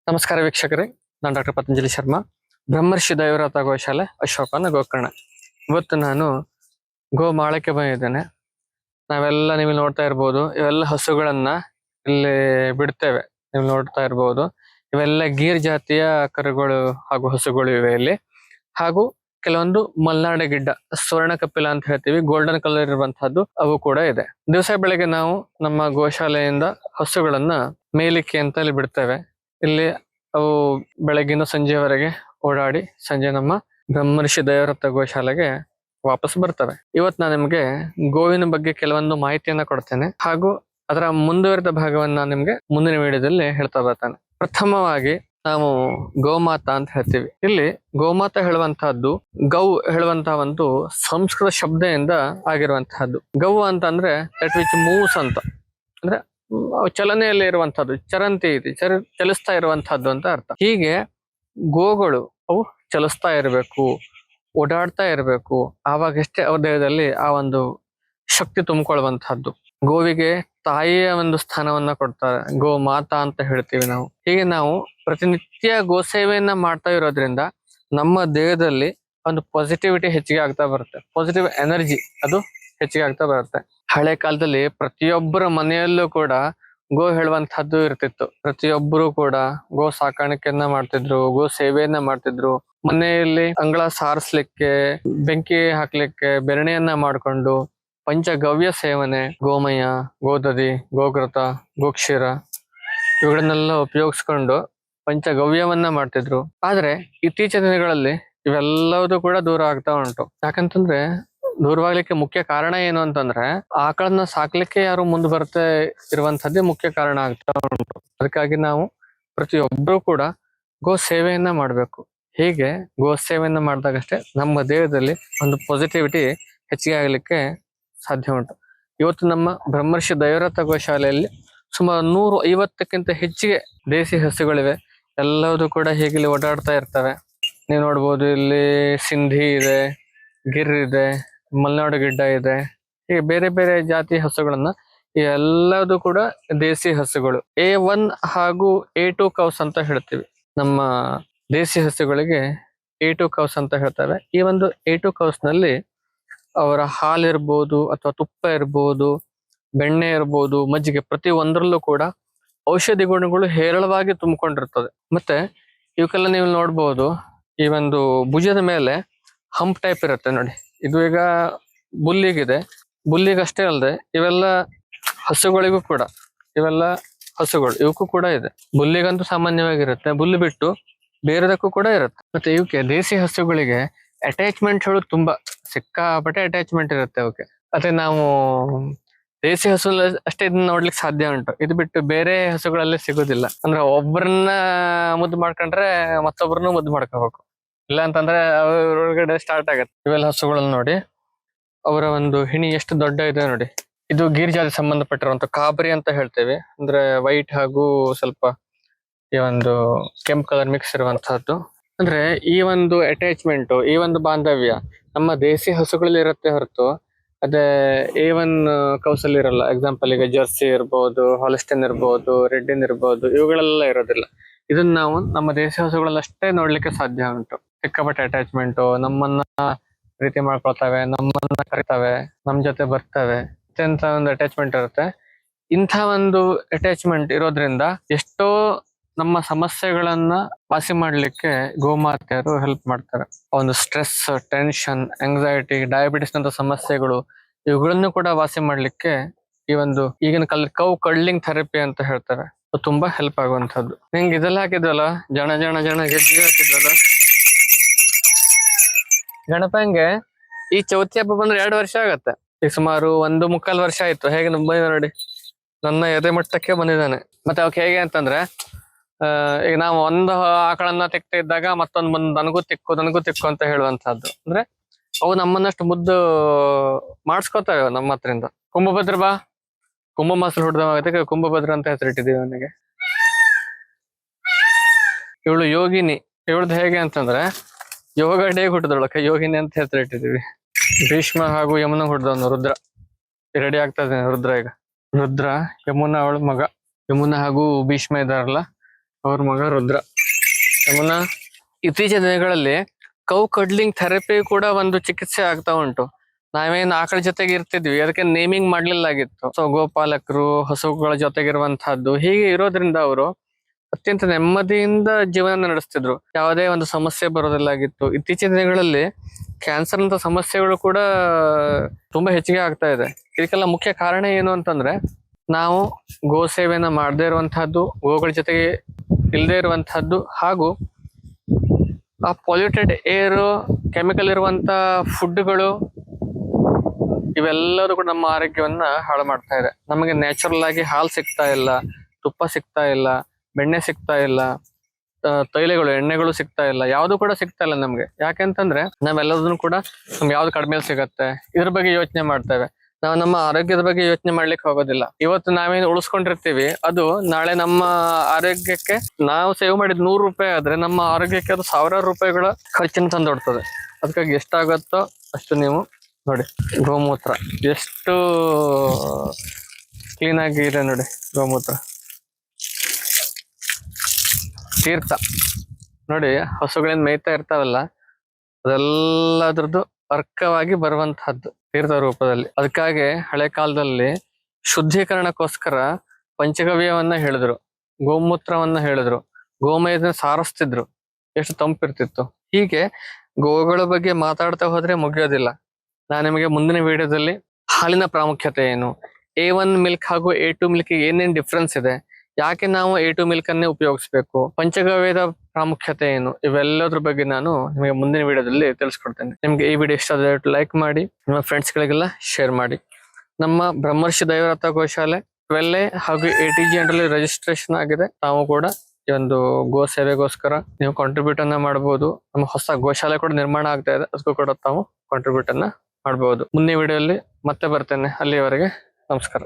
ನಮಸ್ಕಾರ ವೀಕ್ಷಕರೇ, ನಾನು ಡಾಕ್ಟರ್ ಪತಂಜಲಿ ಶರ್ಮಾ, ಬ್ರಹ್ಮರ್ಷಿ ದೈವರಥ ಗೋಶಾಲೆ ಅಶೋಕನ ಗೋಕರ್ಣ. ಇವತ್ತು ನಾನು ಗೋಮಾಳಕ್ಕೆ ಬಂದಿದ್ದೇನೆ. ನಾವೆಲ್ಲ ನೀವು ನೋಡ್ತಾ ಇರ್ಬೋದು, ಇವೆಲ್ಲ ಹಸುಗಳನ್ನ ಇಲ್ಲಿ ಬಿಡ್ತೇವೆ. ನೀವು ನೋಡ್ತಾ ಇರ್ಬೋದು, ಇವೆಲ್ಲ ಗೀರ್ ಜಾತಿಯ ಕರುಗಳು ಹಾಗೂ ಹಸುಗಳು ಇವೆ ಇಲ್ಲಿ. ಹಾಗೂ ಕೆಲವೊಂದು ಮಲ್ನಾಡ ಗಿಡ್ಡ, ಸ್ವರ್ಣ ಕಪಿಲ ಅಂತ ಹೇಳ್ತೀವಿ, ಗೋಲ್ಡನ್ ಕಲರ್ ಇರುವಂತಹದ್ದು ಅವು ಕೂಡ ಇದೆ. ದಿವಸ ಬೆಳಗ್ಗೆ ನಾವು ನಮ್ಮ ಗೋಶಾಲೆಯಿಂದ ಹಸುಗಳನ್ನ ಮೇಲಿಕ್ಕೆ ಅಂತ ಇಲ್ಲಿ ಬಿಡ್ತೇವೆ. ಇಲ್ಲಿ ಅವು ಬೆಳಗಿನ ಸಂಜೆವರೆಗೆ ಓಡಾಡಿ ಸಂಜೆ ನಮ್ಮ ಬ್ರಹ್ಮರ್ಷಿ ದೈವರಥ ಗೋಶಾಲೆಗೆ ವಾಪಸ್ ಬರ್ತವೆ. ಇವತ್ತು ನಾನು ನಿಮ್ಗೆ ಗೋವಿನ ಬಗ್ಗೆ ಕೆಲವೊಂದು ಮಾಹಿತಿಯನ್ನ ಕೊಡ್ತೇನೆ, ಹಾಗೂ ಅದರ ಮುಂದುವರಿದ ಭಾಗವನ್ನ ನಿಮ್ಗೆ ಮುಂದಿನ ವಿಡಿಯೋದಲ್ಲಿ ಹೇಳ್ತಾ ಬರ್ತೇನೆ. ಪ್ರಥಮವಾಗಿ ನಾವು ಗೋಮಾತಾ ಅಂತ ಹೇಳ್ತೀವಿ. ಇಲ್ಲಿ ಗೋಮಾತಾ ಹೇಳುವಂತಹದ್ದು ಗೌ ಹೇಳುವಂತಹ ಒಂದು ಸಂಸ್ಕೃತ ಶಬ್ದದಿಂದ ಆಗಿರುವಂತಹದ್ದು. ಗೌ ಅಂತ ಅಂದ್ರೆ ದಟ್ ವಿಚ್ ಮೂವ್ಸ್ ಅಂತ ಅಂದ್ರೆ ಚಲನೆಯಲ್ಲಿ ಇರುವಂತಹದ್ದು, ಚರಂತಿ ಇದೆ, ಚಲಿಸ್ತಾ ಇರುವಂತಹದ್ದು ಅಂತ ಅರ್ಥ. ಹೀಗೆ ಗೋಗಳು ಅವು ಚಲಿಸ್ತಾ ಇರಬೇಕು, ಓಡಾಡ್ತಾ ಇರಬೇಕು, ಆವಾಗಷ್ಟೇ ಅವ್ರ ದೇಹದಲ್ಲಿ ಆ ಒಂದು ಶಕ್ತಿ ತುಂಬಿಕೊಳ್ಳುವಂತಹದ್ದು. ಗೋವಿಗೆ ತಾಯಿಯ ಒಂದು ಸ್ಥಾನವನ್ನ ಕೊಡ್ತಾರೆ, ಗೋ ಮಾತಾ ಅಂತ ಹೇಳ್ತೀವಿ ನಾವು. ಹೀಗೆ ನಾವು ಪ್ರತಿನಿತ್ಯ ಗೋ ಸೇವೆಯನ್ನ ಮಾಡ್ತಾ ಇರೋದ್ರಿಂದ ನಮ್ಮ ದೇಹದಲ್ಲಿ ಒಂದು ಪಾಸಿಟಿವಿಟಿ ಹೆಚ್ಚಿಗೆ ಆಗ್ತಾ ಬರುತ್ತೆ, ಪಾಸಿಟಿವ್ ಎನರ್ಜಿ ಅದು ಹೆಚ್ಚಿಗೆ ಆಗ್ತಾ ಬರುತ್ತೆ. ಹಳೆ ಕಾಲದಲ್ಲಿ ಪ್ರತಿಯೊಬ್ಬರ ಮನೆಯಲ್ಲೂ ಕೂಡ ಗೋ ಹೇಳುವಂತಹದ್ದು ಇರ್ತಿತ್ತು. ಪ್ರತಿಯೊಬ್ಬರು ಕೂಡ ಗೋ ಸಾಕಾಣಿಕೆಯನ್ನ ಮಾಡ್ತಿದ್ರು, ಗೋ ಸೇವೆಯನ್ನ ಮಾಡ್ತಿದ್ರು. ಮನೆಯಲ್ಲಿ ಅಂಗಳ ಸಾರಿಸ್ಲಿಕ್ಕೆ, ಬೆಂಕಿ ಹಾಕ್ಲಿಕ್ಕೆ ಬೆರಣೆಯನ್ನ ಮಾಡ್ಕೊಂಡು ಪಂಚಗವ್ಯ ಸೇವನೆ, ಗೋಮಯ, ಗೋದದಿ, ಗೋಘೃತ, ಗೋಕ್ಷೀರ ಇವುಗಳನ್ನೆಲ್ಲ ಉಪಯೋಗಿಸ್ಕೊಂಡು ಪಂಚಗವ್ಯವನ್ನ ಮಾಡ್ತಿದ್ರು. ಆದ್ರೆ ಇತ್ತೀಚಿನ ದಿನಗಳಲ್ಲಿ ಇವೆಲ್ಲವೂ ಕೂಡ ದೂರ ಆಗ್ತಾ ಉಂಟು. ಯಾಕಂತಂದ್ರೆ ದೂರವಾಗ್ಲಿಕ್ಕೆ ಮುಖ್ಯ ಕಾರಣ ಏನು ಅಂತಂದ್ರೆ ಆಕಳನ್ನ ಸಾಕ್ಲಿಕ್ಕೆ ಯಾರು ಮುಂದೆ ಬರ್ತಾ ಇರುವಂತದ್ದೇ ಮುಖ್ಯ ಕಾರಣ ಆಗ್ತಾ ಉಂಟು. ಅದಕ್ಕಾಗಿ ನಾವು ಪ್ರತಿಯೊಬ್ಬರು ಕೂಡ ಗೋ ಸೇವೆಯನ್ನ ಮಾಡ್ಬೇಕು. ಹೀಗೆ ಗೋ ಸೇವೆಯನ್ನ ಮಾಡಿದಾಗಷ್ಟೇ ನಮ್ಮ ದೇಹದಲ್ಲಿ ಒಂದು ಪಾಸಿಟಿವಿಟಿ ಹೆಚ್ಚಿಗೆ ಆಗ್ಲಿಕ್ಕೆ ಸಾಧ್ಯ ಉಂಟು. ಇವತ್ತು ನಮ್ಮ ಬ್ರಹ್ಮರ್ಷಿ ದೈವರಥ ಗೋಶಾಲೆಯಲ್ಲಿ ಸುಮಾರು 150ಕ್ಕಿಂತ ಹೆಚ್ಚಿಗೆ ದೇಸಿ ಹಸುಗಳಿವೆ. ಎಲ್ಲವೂ ಕೂಡ ಹೀಗೆ ಇಲ್ಲಿ ಓಡಾಡ್ತಾ ಇರ್ತವೆ. ನೀವು ನೋಡ್ಬೋದು, ಇಲ್ಲಿ ಸಿಂಧಿ ಇದೆ, ಗಿರ್ ಇದೆ, ಮಲೆನಾಡು ಗಿಡ್ಡ ಇದೆ, ಹೀಗೆ ಬೇರೆ ಬೇರೆ ಜಾತಿ ಹಸುಗಳನ್ನ, ಎಲ್ಲದೂ ಕೂಡ ದೇಸಿ ಹಸುಗಳು. A1 ಹಾಗೂ A2 ಕೌಸ್ ಅಂತ ಹೇಳ್ತೀವಿ. ನಮ್ಮ ದೇಸಿ ಹಸುಗಳಿಗೆ A2 ಕೌಸ್ ಅಂತ ಹೇಳ್ತೇವೆ. ಈ ಒಂದು A2 ಕೌಸ್ ನಲ್ಲಿ ಅವರ ಹಾಲಿರ್ಬೋದು ಅಥವಾ ತುಪ್ಪ ಇರ್ಬೋದು, ಬೆಣ್ಣೆ ಇರ್ಬೋದು, ಮಜ್ಜಿಗೆ, ಪ್ರತಿ ಒಂದರಲ್ಲೂ ಕೂಡ ಔಷಧಿ ಗುಣಗಳು ಹೇರಳವಾಗಿ ತುಂಬಿಕೊಂಡಿರ್ತದೆ. ಮತ್ತೆ ಇವಕ್ಕೆಲ್ಲ ನೀವು ನೋಡ್ಬೋದು, ಈ ಒಂದು ಭುಜದ ಮೇಲೆ ಹಂಪ್ ಟೈಪ್ ಇರುತ್ತೆ ನೋಡಿ. ಇದು ಈಗ ಬುಲ್ಲಿಗಿದೆ, ಬುಲ್ಲಿಗಷ್ಟೇ ಅಲ್ಲದೆ ಇವೆಲ್ಲ ಹಸುಗಳಿಗೂ ಕೂಡ, ಇವೆಲ್ಲ ಹಸುಗಳು ಇವಕ್ಕೂ ಕೂಡ ಇದೆ. ಬುಲ್ಲಿಗಂತೂ ಸಾಮಾನ್ಯವಾಗಿರುತ್ತೆ, ಬುಲ್ಲಿ ಬಿಟ್ಟು ಬೇರೆದಕ್ಕೂ ಕೂಡ ಇರುತ್ತೆ. ಮತ್ತೆ ಇವಕ್ಕೆ ದೇಸಿ ಹಸುಗಳಿಗೆ ಅಟ್ಯಾಚ್ಮೆಂಟ್ ಹೇಳೋದು ತುಂಬಾ ಸಿಕ್ಕಾಪಟ್ಟೆ ಅಟ್ಯಾಚ್ಮೆಂಟ್ ಇರುತ್ತೆ ಅವಕ್ಕೆ. ಮತ್ತೆ ನಾವು ದೇಸಿ ಹಸು ಅಷ್ಟೇ ಇದನ್ನ ನೋಡ್ಲಿಕ್ಕೆ ಸಾಧ್ಯ ಉಂಟು, ಇದು ಬಿಟ್ಟು ಬೇರೆ ಹಸುಗಳಲ್ಲಿ ಸಿಗೋದಿಲ್ಲ. ಅಂದ್ರೆ ಒಬ್ಬರನ್ನ ಮುದ್ದು ಮಾಡ್ಕೊಂಡ್ರೆ ಮತ್ತೊಬ್ಬರನ್ನು ಮುದ್ದು ಮಾಡ್ಕೋಬೇಕು, ಇಲ್ಲ ಅಂತಂದ್ರೆ ಒಳಗಡೆ ಸ್ಟಾರ್ಟ್ ಆಗತ್ತೆ. ಇವೆಲ್ಲ ಹಸುಗಳನ್ನ ನೋಡಿ, ಅವರ ಒಂದು ಹಿಣಿ ಎಷ್ಟು ದೊಡ್ಡ ಇದೆ ನೋಡಿ. ಇದು ಗೀರ್ ಜಾತಿ ಸಂಬಂಧಪಟ್ಟಿರುವಂತ ಕಾಬರಿ ಅಂತ ಹೇಳ್ತೇವೆ. ಅಂದ್ರೆ ವೈಟ್ ಹಾಗೂ ಸ್ವಲ್ಪ ಈ ಒಂದು ಕೆಂಪು ಕಲರ್ ಮಿಕ್ಸ್ ಇರುವಂತಹದ್ದು. ಅಂದ್ರೆ ಈ ಒಂದು ಅಟ್ಯಾಚ್ಮೆಂಟ್, ಈ ಒಂದು ಬಾಂಧವ್ಯ ನಮ್ಮ ದೇಸಿ ಹಸುಗಳಲ್ಲಿ ಇರುತ್ತೆ ಹೊರತು ಅದೇ A1 ಕೌಸಲ್ಲಿ ಇರಲ್ಲ. ಎಕ್ಸಾಂಪಲ್ ಈಗ ಜರ್ಸಿ ಇರ್ಬೋದು, ಹಾಲಿಸ್ಟೈನ್ ಇರ್ಬೋದು, ರೆಡ್ಡಿನ್ ಇರ್ಬೋದು, ಇವುಗಳೆಲ್ಲ ಇರೋದಿಲ್ಲ. ಇದನ್ನ ನಾವು ನಮ್ಮ ದೇಸಿ ಹಸುಗಳಲ್ಲಷ್ಟೇ ನೋಡ್ಲಿಕ್ಕೆ ಸಾಧ್ಯ ಉಂಟು. ಸಿಕ್ಕಾಪಟ್ಟೆ ಅಟ್ಯಾಚ್ಮೆಂಟ್, ನಮ್ಮನ್ನ ಪ್ರೀತಿ ಮಾಡ್ಕೊಳ್ತವೆ, ನಮ್ಮನ್ನ ಕರಿತವೆ, ನಮ್ ಜೊತೆ ಬರ್ತವೆ, ಅತ್ಯಂತ ಒಂದು ಅಟ್ಯಾಚ್ಮೆಂಟ್ ಇರುತ್ತೆ. ಇಂಥ ಒಂದು ಅಟ್ಯಾಚ್ಮೆಂಟ್ ಇರೋದ್ರಿಂದ ಎಷ್ಟೋ ನಮ್ಮ ಸಮಸ್ಯೆಗಳನ್ನ ವಾಸಿ ಮಾಡ್ಲಿಕ್ಕೆ ಗೋಮಾತೆಯರು ಹೆಲ್ಪ್ ಮಾಡ್ತಾರೆ. ಒಂದು ಸ್ಟ್ರೆಸ್, ಟೆನ್ಷನ್, ಆಂಗ್ಸೈಟಿ, ಡಯಾಬಿಟಿಸ್ ನಂತ ಸಮಸ್ಯೆಗಳು ಇವುಗಳನ್ನು ಕೂಡ ವಾಸಿ ಮಾಡ್ಲಿಕ್ಕೆ ಈ ಒಂದು ಈಗಿನ ಕಾಲದ ಕೌ ಕಡ್ಲಿಂಗ್ ಥೆರಪಿ ಅಂತ ಹೇಳ್ತಾರೆ, ತುಂಬಾ ಹೆಲ್ಪ್ ಆಗುವಂತದ್ದು. ನಿಂಗೆ ಇದೆಲ್ಲ ಹಾಕಿದ್ವಲ್ಲ, ಜನ ಜನ ಜನ ಗೆಜ್ಜೆ ಹಾಕಿದ್ವಲ್ಲ ಗಣಪಂಗೆ. ಈ ಚೌತಿ ಹಬ್ಬ ಬಂದ್ರೆ 2 ವರ್ಷ ಆಗತ್ತೆ. ಈಗ ಸುಮಾರು 1.25 ವರ್ಷ ಆಯ್ತು. ಹೇಗೆ ಬಂದಿದೆ ನೋಡಿ, ನನ್ನ ಎದೆ ಮಟ್ಟಕ್ಕೆ ಬಂದಿದ್ದಾನೆ. ಮತ್ತೆ ಅವಕ್ಕೆ ಹೇಗೆ ಅಂತಂದ್ರೆ, ಈಗ ನಾವು ಒಂದು ಆಕಳನ್ನ ತೆಕ್ತಾ ಇದ್ದಾಗ ಮತ್ತೊಂದು ಬಂದು ನನಗೂ ತಿಕ್ಕು ಅಂತ ಹೇಳುವಂತಹದ್ದು. ಅಂದ್ರೆ ಅವು ನಮ್ಮನ್ನಷ್ಟು ಮುದ್ದು ಮಾಡಿಸ್ಕೊತಾವೆ ನಮ್ಮ ಹತ್ರಿಂದ. ಕುಂಭಭದ್ರ ಬಾ, ಕುಂಭ ಮಾಸಲು ಹುಡ್ದವಾಗತ್ತೆ, ಕುಂಭಭದ್ರ ಅಂತ ಹೆಸರಿಟ್ಟಿದೀವಿ ಅವನಿಗೆ. ಇವಳು ಯೋಗಿನಿ. ಇವಳ್ದು ಹೇಗೆ ಅಂತಂದ್ರೆ ಯೋಗ ಡೇ ಹುಟ್ಟಿದೊಳಕ್ಕೆ ಯೋಗಿನಿ ಅಂತ ಹೆಸರಿಟ್ಟಿದೀವಿ. ಭೀಷ್ಮ ಹಾಗೂ ಯಮುನ ಹುಟ್ಟಿದವನು ರುದ್ರ. ರೆಡಿ ಆಗ್ತಾ ಇದ್ದಾನೆ ರುದ್ರ. ಈಗ ರುದ್ರ ಯಮುನ ಅವಳ ಮಗ. ಯಮುನ ಹಾಗೂ ಭೀಷ್ಮ ಇದಾರಲ್ಲ, ಅವ್ರ ಮಗ ರುದ್ರ. ಯಮುನಾ, ಇತ್ತೀಚಿನ ದಿನಗಳಲ್ಲಿ ಕೌ ಕಡ್ಲಿಂಗ್ ಥೆರಪಿ ಕೂಡ ಒಂದು ಚಿಕಿತ್ಸೆ ಆಗ್ತಾ ಉಂಟು. ನಾವೇನ್ ಆಕಳ ಜೊತೆಗೆ ಇರ್ತಿದ್ವಿ, ಅದಕ್ಕೆ ನೇಮಿಂಗ್ ಮಾಡ್ಲಿಲ್ಲಾಗಿತ್ತು. ಸೊ ಗೋಪಾಲಕರು ಹಸುಗಳ ಜೊತೆಗಿರುವಂತಹದ್ದು ಹೀಗೆ ಇರೋದ್ರಿಂದ ಅವರು ಅತ್ಯಂತ ನೆಮ್ಮದಿಯಿಂದ ಜೀವನ ನಡೆಸ್ತಿದ್ರು. ಯಾವುದೇ ಒಂದು ಸಮಸ್ಯೆ ಬರೋದಿಲ್ಲಾಗಿತ್ತು. ಇತ್ತೀಚಿನ ದಿನಗಳಲ್ಲಿ ಕ್ಯಾನ್ಸರ್ ಅಂತ ಸಮಸ್ಯೆಗಳು ಕೂಡ ತುಂಬಾ ಹೆಚ್ಚಿಗೆ ಆಗ್ತಾ ಇದೆ. ಇದಕ್ಕೆಲ್ಲ ಮುಖ್ಯ ಕಾರಣ ಏನು ಅಂತಂದ್ರೆ, ನಾವು ಗೋ ಸೇವೆನ ಮಾಡದೇ ಇರುವಂತಹದ್ದು, ಗೋಗಳ ಜೊತೆಗೆ ಇಲ್ಲದೆ ಇರುವಂತಹದ್ದು, ಹಾಗೂ ಆ ಪೊಲ್ಯೂಟೆಡ್ ಏರ್, ಕೆಮಿಕಲ್ ಇರುವಂತ ಫುಡ್ಗಳು, ಇವೆಲ್ಲದೂ ಕೂಡ ನಮ್ಮ ಆರೋಗ್ಯವನ್ನ ಹಾಳು ಮಾಡ್ತಾ ಇದೆ. ನಮಗೆ ನ್ಯಾಚುರಲ್ ಆಗಿ ಹಾಲು ಸಿಗ್ತಾ ಇಲ್ಲ, ತುಪ್ಪ ಸಿಗ್ತಾ ಇಲ್ಲ, ಬೆಣ್ಣೆ ಸಿಗ್ತಾ ಇಲ್ಲ, ತೈಲಗಳು, ಎಣ್ಣೆಗಳು ಸಿಗ್ತಾ ಇಲ್ಲ, ಯಾವ್ದು ಕೂಡ ಸಿಗ್ತಾ ಇಲ್ಲ ನಮ್ಗೆ. ಯಾಕೆಂತಂದ್ರೆ ನಾವೆಲ್ಲದನ್ನು ಕೂಡ ನಮ್ಗೆ ಯಾವ್ದು ಕಡಿಮೆ ಸಿಗತ್ತೆ ಇದ್ರ ಬಗ್ಗೆ ಯೋಚನೆ ಮಾಡ್ತೇವೆ. ನಾವು ನಮ್ಮ ಆರೋಗ್ಯದ ಬಗ್ಗೆ ಯೋಚನೆ ಮಾಡ್ಲಿಕ್ಕೆ ಹೋಗೋದಿಲ್ಲ. ಇವತ್ತು ನಾವೇನು ಉಳಿಸ್ಕೊಂಡಿರ್ತೀವಿ ಅದು ನಾಳೆ ನಮ್ಮ ಆರೋಗ್ಯಕ್ಕೆ, ನಾವು ಸೇವ್ ಮಾಡಿದ 100 ರೂಪಾಯಿ ಆದ್ರೆ ನಮ್ಮ ಆರೋಗ್ಯಕ್ಕೆ ಅದು ಸಾವಿರಾರು ರೂಪಾಯಿಗಳ ಖರ್ಚಿನ ತಂದೊಡ್ತದೆ. ಅದಕ್ಕಾಗಿ ಎಷ್ಟಾಗತ್ತೋ ಅಷ್ಟು ನೀವು ನೋಡಿ. ಗೋಮೂತ್ರ ಎಷ್ಟು ಕ್ಲೀನ್ ಆಗಿ ಇದೆ ನೋಡಿ. ಗೋಮೂತ್ರ ತೀರ್ಥ ನೋಡಿ, ಹಸುಗಳಿಂದ ಮೇಯ್ತಾ ಇರ್ತಾವಲ್ಲ, ಅದೆಲ್ಲದ್ರದ್ದು ಅರ್ಕವಾಗಿ ಬರುವಂತಹದ್ದು ತೀರ್ಥ ರೂಪದಲ್ಲಿ. ಅದಕ್ಕಾಗಿ ಹಳೆ ಕಾಲದಲ್ಲಿ ಶುದ್ಧೀಕರಣಕ್ಕೋಸ್ಕರ ಪಂಚಗವ್ಯವನ್ನ ಹೇಳಿದ್ರು, ಗೋಮೂತ್ರವನ್ನ ಹೇಳಿದ್ರು, ಗೋಮಯದ ಸಾರಿಸ್ತಿದ್ರು, ಎಷ್ಟು ತಂಪಿರ್ತಿತ್ತು. ಹೀಗೆ ಗೋಗಳ ಬಗ್ಗೆ ಮಾತಾಡ್ತಾ ಹೋದ್ರೆ ಮುಗಿಯೋದಿಲ್ಲ. ನಾನು ನಿಮಗೆ ಮುಂದಿನ ವಿಡಿಯೋದಲ್ಲಿ ಹಾಲಿನ ಪ್ರಾಮುಖ್ಯತೆ ಏನು, A1 ಮಿಲ್ಕ್ ಹಾಗೂ A2 ಮಿಲ್ಕ್ ಏನೇನ್ ಡಿಫ್ರೆನ್ಸ್ ಇದೆ, ಯಾಕೆ ನಾವು A2 ಮಿಲ್ಕ್ ಅನ್ನೇ ಉಪಯೋಗಿಸ್ಬೇಕು, ಪಂಚಗವ್ಯದ ಪ್ರಾಮುಖ್ಯತೆ ಏನು, ಇವೆಲ್ಲದ್ರ ಬಗ್ಗೆ ನಾನು ನಿಮಗೆ ಮುಂದಿನ ವಿಡಿಯೋದಲ್ಲಿ ತಿಳಿಸ್ಕೊಡ್ತೇನೆ. ನಿಮ್ಗೆ ಈ ವಿಡಿಯೋ ಇಷ್ಟ ಆದ್ರೆ ಲೈಕ್ ಮಾಡಿ, ನಿಮ್ಮ ಫ್ರೆಂಡ್ಸ್ ಗಳಿಗೆಲ್ಲ ಶೇರ್ ಮಾಡಿ. ನಮ್ಮ ಬ್ರಹ್ಮರ್ಷಿ ದೈವರಥ ಗೋಶಾಲೆ 12A ಹಾಗೂ ATG ಅಂಡರ್ಲಿ ರಿಜಿಸ್ಟ್ರೇಷನ್ ಆಗಿದೆ. ತಾವು ಕೂಡ ಈ ಒಂದು ಗೋ ಸೇವೆಗೋಸ್ಕರ ನೀವು ಕಾಂಟ್ರಿಬ್ಯೂಟ್ ಅನ್ನ ಮಾಡಬಹುದು. ನಮ್ಮ ಹೊಸ ಗೋಶಾಲೆ ಕೂಡ ನಿರ್ಮಾಣ ಆಗ್ತಾ ಇದೆ, ಅದಕ್ಕೂ ಕೂಡ ತಾವು ಕಾಂಟ್ರಿಬ್ಯೂಟ್ ಅನ್ನ ಮಾಡಬಹುದು. ಮುಂದಿನ ವಿಡಿಯೋದಲ್ಲಿ ಮತ್ತೆ ಬರ್ತೇನೆ. ಅಲ್ಲಿಯವರೆಗೆ ನಮಸ್ಕಾರ.